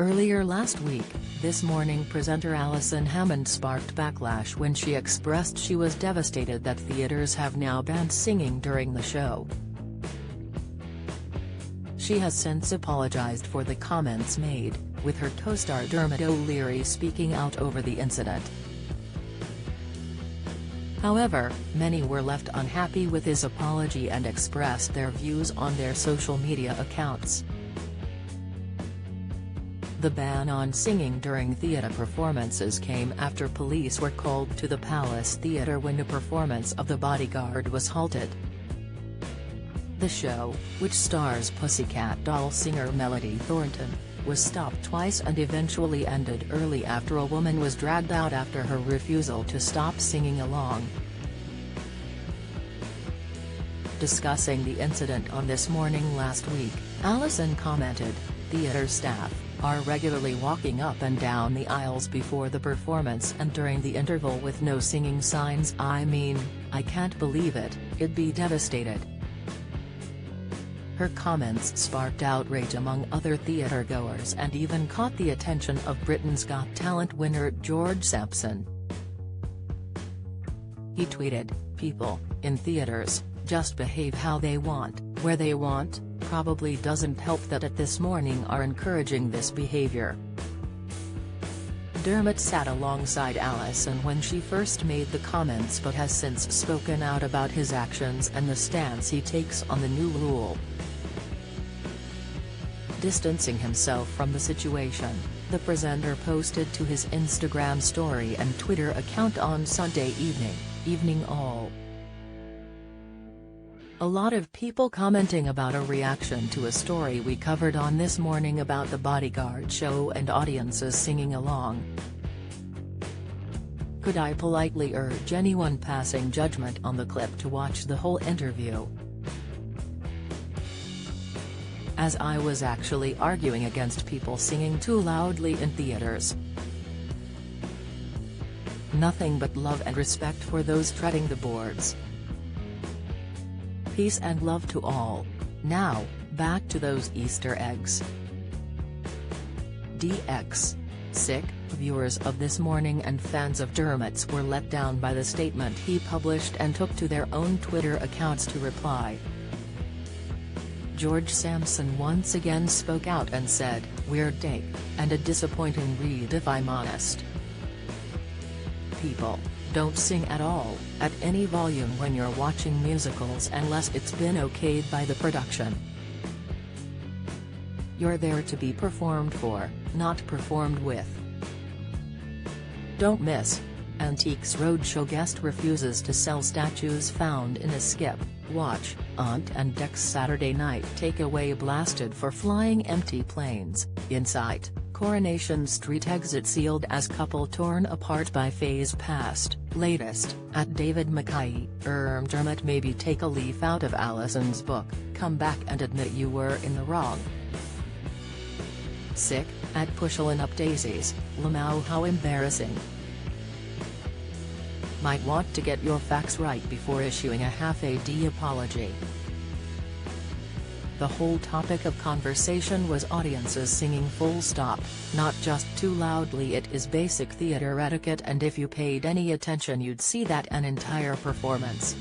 Earlier last week, This Morning presenter Alison Hammond sparked backlash when she expressed she was devastated that theaters have now banned singing during the show. She has since apologized for the comments made, with her co-star Dermot O'Leary speaking out over the incident. However, many were left unhappy with his apology and expressed their views on their social media accounts. The ban on singing during theatre performances came after police were called to the Palace Theatre when a performance of The Bodyguard was halted. The show, which stars Pussycat Doll singer Melody Thornton, was stopped twice and eventually ended early after a woman was dragged out after her refusal to stop singing along. Discussing the incident on This Morning last week, Alison commented, "Theatre staff are regularly walking up and down the aisles before the performance and during the interval with no singing signs. I mean, I can't believe it, I'd be devastated." Her comments sparked outrage among other theatre-goers and even caught the attention of Britain's Got Talent winner George Sampson. He tweeted, "People, in theatres, just behave how they want, where they want. Probably doesn't help that at This Morning are encouraging this behavior." Dermot sat alongside Alison when she first made the comments but has since spoken out about his actions and the stance he takes on the new rule. Distancing himself from the situation, the presenter posted to his Instagram story and Twitter account on Sunday evening all. A lot of people commenting about a reaction to a story we covered on This Morning about The Bodyguard show and audiences singing along. Could I politely urge anyone passing judgment on the clip to watch the whole interview? As I was actually arguing against people singing too loudly in theaters. Nothing but love and respect for those treading the boards. Peace and love to all. Now, back to those Easter eggs. DX. Sick, viewers of This Morning and fans of Dermot's were let down by the statement he published and took to their own Twitter accounts to reply. George Sampson once again spoke out and said, "Weird take, and a disappointing read if I'm honest. People, don't sing at all, at any volume when you're watching musicals unless it's been okayed by the production. You're there to be performed for, not performed with. Don't miss. Antiques Roadshow guest refuses to sell statues found in a skip. Watch, Aunt and Dec's Saturday night takeaway blasted for flying empty planes. Insight, Coronation Street exit sealed as couple torn apart by phase past. Latest, at David Mackay, Dermot maybe take a leaf out of Alison's book, come back and admit you were in the wrong. Sick, at Pushing Up Daisies, Lamau how embarrassing. Might want to get your facts right before issuing a half-AD apology." The whole topic of conversation was audiences singing full stop, not just too loudly. It is basic theatre etiquette, and if you paid any attention you'd see that an entire performance.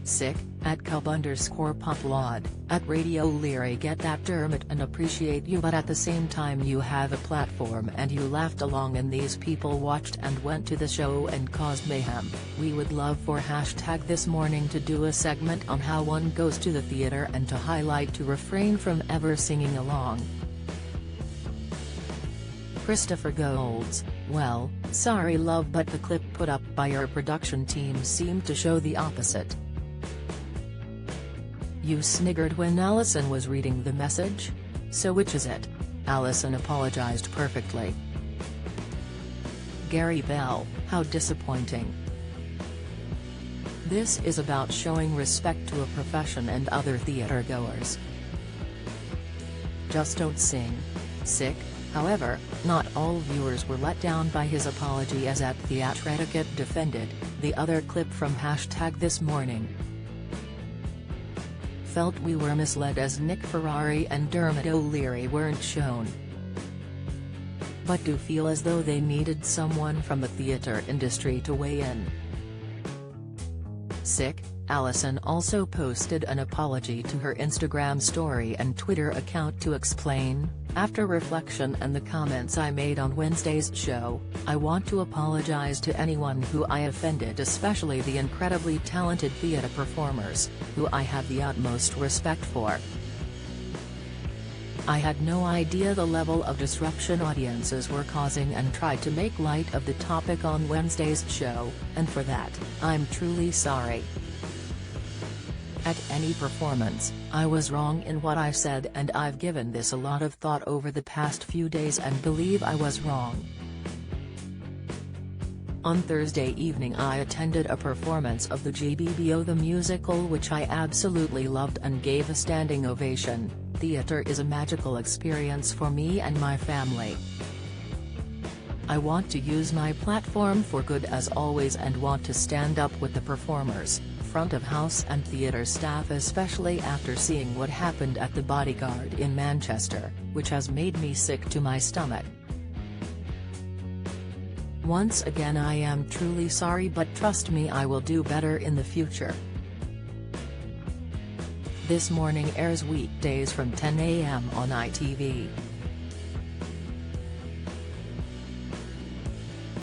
Sick, at Cub_Poplod, at Radio O'Leary get that Dermot and appreciate you, but at the same time you have a platform and you laughed along and these people watched and went to the show and caused mayhem. We would love for #This Morning to do a segment on how one goes to the theatre and to highlight to refrain from ever singing along. Christopher Golds, well, sorry love, but the clip put up by your production team seemed to show the opposite. You sniggered when Alison was reading the message? So which is it? Alison apologized perfectly. Gary Bell, how disappointing. This is about showing respect to a profession and other theatre goers. Just don't sing. Sick. However, not all viewers were let down by his apology, as at Theatre Etiquette defended the other clip from #This Morning. felt we were misled as Nick Ferrari and Dermot O'Leary weren't shown, but do feel as though they needed someone from the theatre industry to weigh in. Sick, Alison also posted an apology to her Instagram story and Twitter account to explain, "After reflection and the comments I made on Wednesday's show, I want to apologize to anyone who I offended, especially the incredibly talented theatre performers, who I have the utmost respect for. I had no idea the level of disruption audiences were causing and tried to make light of the topic on Wednesday's show, and for that, I'm truly sorry. At any performance, I was wrong in what I said, and I've given this a lot of thought over the past few days and believe I was wrong." On Thursday evening I attended a performance of the GBBO the musical, which I absolutely loved and gave a standing ovation. Theatre is a magical experience for me and my family. I want to use my platform for good as always and want to stand up with the performers, front of house and theatre staff, especially after seeing what happened at the Bodyguard in Manchester, which has made me sick to my stomach. Once again I am truly sorry, but trust me, I will do better in the future. This Morning airs weekdays from 10 a.m. on ITV.